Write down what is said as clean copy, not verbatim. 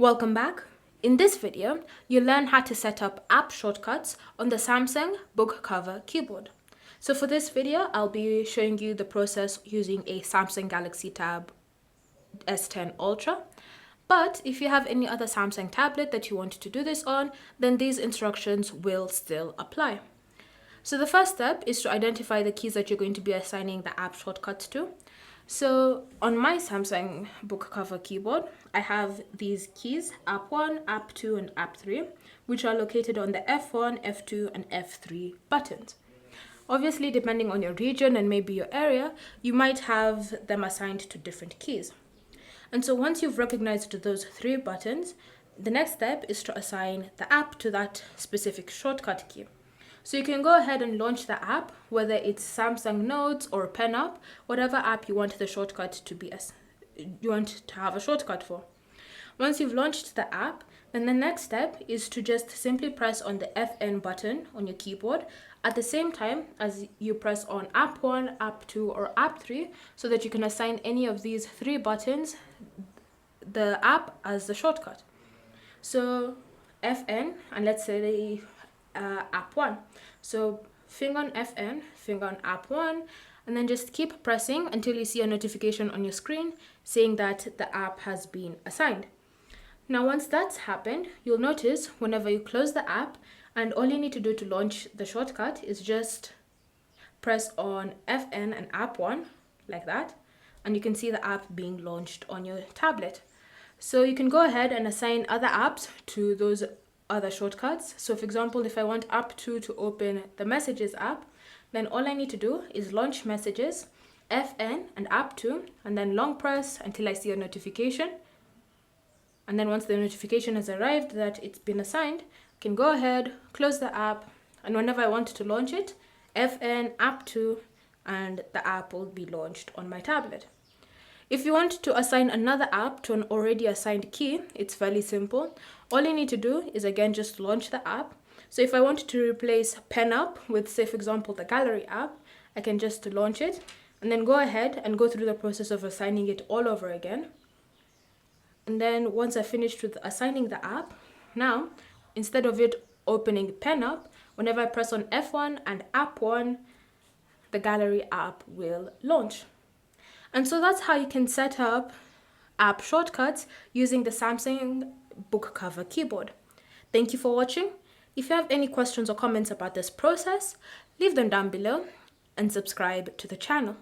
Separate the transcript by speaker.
Speaker 1: Welcome back. In this video, you'll learn how to set up app shortcuts on the Samsung book cover keyboard. So for this video, I'll be showing you the process using a Samsung Galaxy Tab S10 Ultra. But if you have any other Samsung tablet that you want to do this on, then these instructions will still apply. So the first step is to identify the keys that you're going to be assigning the app shortcuts to. So on my Samsung book cover keyboard, I have these keys, app 1, app 2, and app 3, which are located on the F1, F2, and F3 buttons. Obviously, depending on your region and maybe your area, you might have them assigned to different keys. And so once you've recognized those three buttons, the next step is to assign the app to that specific shortcut key. So you can go ahead and launch the app, whether it's Samsung Notes or PenUp, whatever app you want the shortcut to be you want to have a shortcut for. Once you've launched the app, then the next step is to just simply press on the FN button on your keyboard at the same time as you press on app 1, app 2, or app 3, so that you can assign any of these three buttons the app as the shortcut. So FN, and let's say app 1. So finger on FN, finger on app 1, and then just keep pressing until you see a notification on your screen saying that the app has been assigned. Now once that's happened, you'll notice whenever you close the app, and all you need to do to launch the shortcut is just press on FN and app 1 like that, and you can see the app being launched on your tablet. So you can go ahead and assign other apps to those other shortcuts. So for example, if I want app 2 to open the Messages app, then all I need to do is launch Messages, FN and app 2, and then long press until I see a notification. And then once the notification has arrived that it's been assigned, I can go ahead, close the app, and whenever I want to launch it, FN, app 2, and the app will be launched on my tablet. If you want to assign another app to an already assigned key, it's fairly simple. All you need to do is again just launch the app. So if I want to replace PenUp with, say for example, the Gallery app, I can just launch it and then go ahead and go through the process of assigning it all over again. And then once I finished with assigning the app, now instead of it opening PenUp, whenever I press on F1 and app 1, the Gallery app will launch. And so that's how you can set up app shortcuts using the Samsung book cover keyboard. Thank you for watching. If you have any questions or comments about this process, leave them down below and subscribe to the channel.